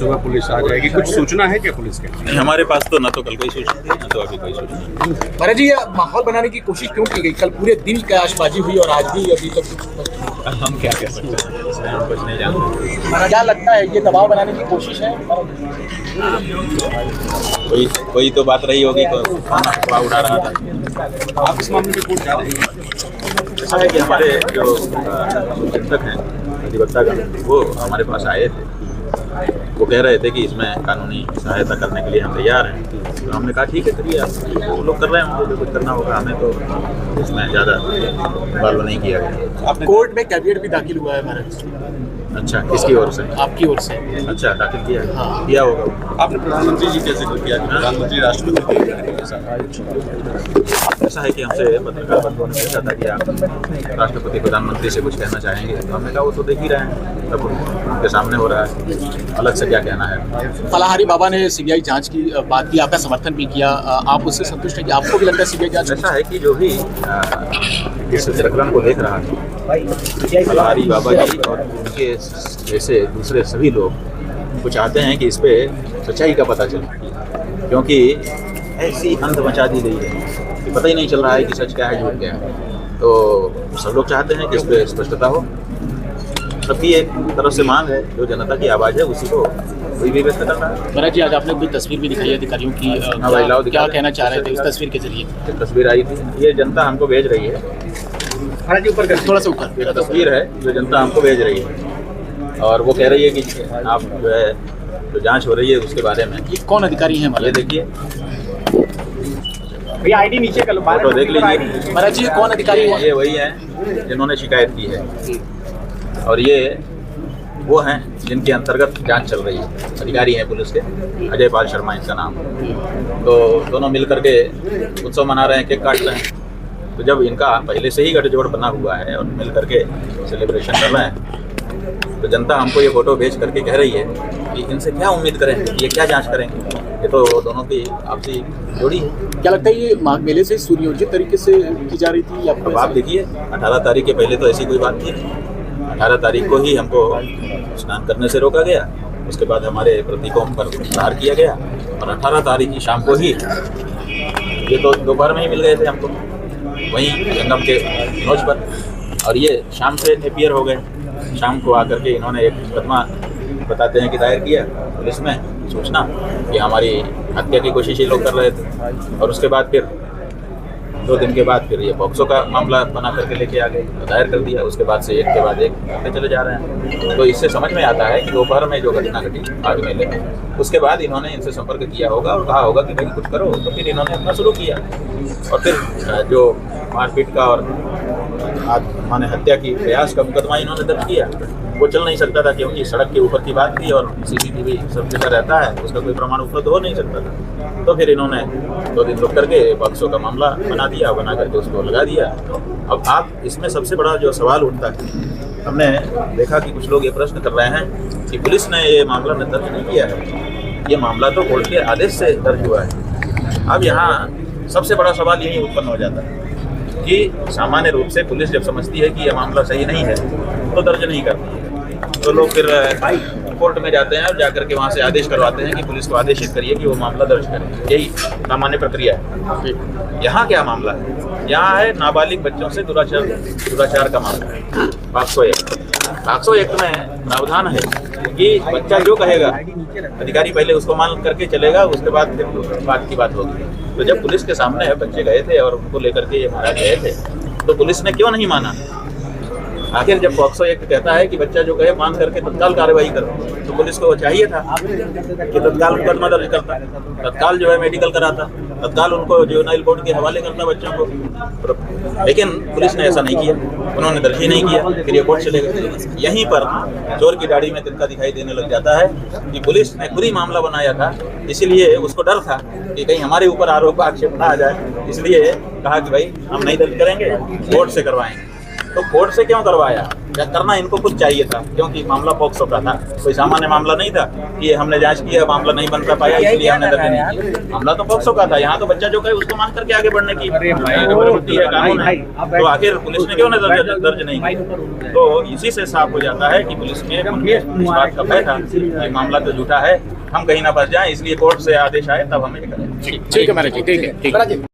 सुबह पुलिस आ जाएगी, कुछ सूचना है क्या पुलिस के? हमारे पास तो ना तो कल कोई सूचना थी ना तो अभी कोई सूचना। महाराज जी, ये माहौल बनाने की कोशिश क्यों की गई? कल पूरे दिन आतिशबाजी हुई और आज भी अभी तक हम क्या कह सकते हैं, इसमें हम कुछ नहीं जानते। क्या लगता है ये दबाव बनाने की कोशिश है? कोई तो बात रही होगी, तो अफवाह उड़ा रहा था। आप इस मामले में कोर्ट जा रहे हैं? ऐसा है कि हमारे जो चिकित्सक हैं अधिवक्तागण, वो हमारे पास आए थे। वो कह रहे थे कि इसमें कानूनी सहायता करने के लिए हम तैयार हैं। तो हमने कहा ठीक है, करिए आप, वो लोग कर रहे हैं, उनको जो कुछ करना होगा। हमें तो इसमें ज़्यादा इन्वॉल्व नहीं किया गया। कोर्ट में कैविएट भी दाखिल हुआ है महाराज। अच्छा, किसकी ओर से? आपकी ओर से। अच्छा, दाखिल किया है? हाँ। किया होगा। आपने प्रधानमंत्री जी कैसे किया? प्रधानमंत्री राष्ट्रपति ऐसा है कि हमसे पत्रकार बंधुओं ने पूछा था कि आप राष्ट्रपति प्रधानमंत्री से कुछ कहना चाहेंगे, तो हमने कहा वो तो देख ही रहे हैं, सब उनके सामने हो रहा है, अलग से क्या कहना है। फलाहारी बाबा ने सीबीआई जांच की बात की, आपका समर्थन भी किया, आप उससे संतुष्ट हैं कि आपको भी लगता है सीबीआई जांच? ऐसा है कि जो भी इस प्रकरण को देख रहा है, फलाहारी बाबा जी और उनके जैसे दूसरे सभी लोग वो चाहते हैं कि इस पे सच्चाई का पता चले, क्योंकि ऐसी अंध मचा दी गई है कि पता ही नहीं चल रहा है कि सच क्या है, झूठ क्या है। तो सब लोग चाहते हैं कि इस पे स्पष्टता हो। सबकी एक तरफ से मांग है, जो जनता की आवाज़ है उसी को कोई भी व्यक्त कर रहा है। महाराज जी, आज आपने कोई तस्वीर भी दिखाई है अधिकारियों की, क्या कहना चाह रहे थे उस तस्वीर के जरिए? एक तस्वीर आई थी, ये जनता हमको भेज रही है। ऊपर थोड़ा सा ऊपर एक तस्वीर है जो जनता हमको भेज रही है, और वो कह रही है कि आप जो है जो जांच हो रही है उसके बारे में। ये कौन अधिकारी हैं? ये देखिए, भैया आईडी नीचे कर लो, फोटो देख लीजिए। महाराज जी, कौन अधिकारी हैं? ये वही हैं जिन्होंने शिकायत की है, और ये वो हैं जिनके अंतर्गत जांच चल रही है। अधिकारी हैं पुलिस के, अजय पाल शर्मा इनका नाम। तो दोनों मिल करके उत्सव मना रहे हैं, केक काट रहे हैं। तो जब इनका पहले से ही गठजोड़ बना हुआ है और मिल करके सेलिब्रेशन कर रहे हैं, तो जनता हमको ये फोटो भेज करके कह रही है कि इनसे क्या उम्मीद करें, ये क्या जांच करेंगे। ये तो दोनों की आपसी जोड़ी है। क्या लगता है ये माघ मेले से सुनियोजित तरीके से की जा रही थी? अब आप देखिए, 18 तारीख के पहले तो ऐसी कोई बात थी नहीं। 18 तारीख को ही हमको स्नान करने से रोका गया, उसके बाद हमारे प्रतीकों पर प्रहार किया गया, और 18 तारीख की शाम को ही, ये तो दोपहर में ही मिल गए थे हमको वहीं संगम के नोच पर, और ये शाम से नेपियर हो गए। शाम को आकर के इन्होंने एक मुकदमा बताते हैं कि दायर किया पुलिस में सूचना कि हमारी हत्या की कोशिश ये लोग कर रहे थे, और उसके बाद फिर 2 दिन के बाद फिर ये पॉक्सो का मामला बना करके लेके आ गए, दायर कर दिया। उसके बाद से एक के बाद एक करते चले जा रहे हैं। तो इससे समझ में आता है कि दोपहर में जो घटना घटी आग मेले में, उसके बाद इन्होंने इनसे संपर्क किया होगा और कहा होगा कि भाई कुछ करो। तो फिर इन्होंने अपना शुरू किया, और फिर जो मारपीट का और माने हत्या की प्रयास का मुकदमा इन्होंने दर्ज किया। वो चल नहीं सकता था, क्योंकि सड़क के ऊपर की बात थी और CCTV सब जगह रहता है, उसका कोई प्रमाण उपलब्ध हो नहीं सकता था। तो फिर इन्होंने 2 दिन रुक करके पॉक्सो का मामला बना दिया, बना करके उसको लगा दिया। अब आप इसमें सबसे बड़ा जो सवाल उठता है, हमने देखा कि कुछ लोग ये प्रश्न कर रहे हैं कि पुलिस ने ये मामला दर्ज नहीं किया है, ये मामला तो कोर्ट के आदेश से दर्ज हुआ है। अब यहाँ सबसे बड़ा सवाल यही उत्पन्न हो जाता है कि सामान्य रूप से पुलिस जब समझती है कि यह मामला सही नहीं है तो दर्ज नहीं करती है। तो लोग फिर कोर्ट में जाते हैं और जाकर के वहाँ से आदेश करवाते हैं कि पुलिस को आदेशित करिए कि वो मामला दर्ज करें। यही सामान्य प्रक्रिया है। यहाँ क्या मामला है? यहाँ है नाबालिग बच्चों से दुराचार का मामला है। पॉक्सो एक्ट में प्रावधान है कि बच्चा जो कहेगा अधिकारी पहले उसको मान करके चलेगा, उसके बाद फिर बात की बात होगी। तो जब पुलिस के सामने है, बच्चे गए थे और उनको लेकर के ये मारा गए थे, तो पुलिस ने क्यों नहीं माना? आखिर जब पॉक्सो एक्ट कहता है कि बच्चा जो कहे मान करके तत्काल कार्रवाई करो, तो पुलिस को चाहिए था कि तत्काल मुकदमा दर्ज करता, तत्काल जो है मेडिकल कराता, तत्काल उनको जुवेनाइल कोर्ट के हवाले करता बच्चों को। लेकिन पुलिस ने ऐसा नहीं किया, उन्होंने दर्ज ही नहीं किया, फिर ये कोर्ट चले गए। यहीं पर चोर की दाढ़ी में तिनका दिखाई देने लग जाता है कि पुलिस ने खुद ही मामला बनाया था, इसीलिए उसको डर था कि कहीं हमारे ऊपर आरोप आक्षेप ना आ जाए, इसलिए कहा कि भाई हम नहीं दर्ज करेंगे, कोर्ट से करवाएंगे। तो कोर्ट से क्यों करवाया? या करना इनको कुछ चाहिए था, क्योंकि मामला पॉक्सो का था, कोई सामान्य मामला नहीं था कि हमने जांच किया मामला नहीं बनता पाया इसलिए हमने दर्ज नहीं किया। मामला तो पॉक्सो का था। यहाँ तो बच्चा जो कहे उसको मान करके आगे बढ़ने की जरूरत है, कानून है। तो आखिर पुलिस ने क्यों दर्ज नहीं किया? तो इसी से साफ हो जाता है कि पुलिस में इस बात का भय था कि मामला तो झूठा है, हम कहीं ना फंस जाएं, इसलिए कोर्ट से आदेश आए तब हमें ये करें। ठीक है महाराज जी, ठीक है।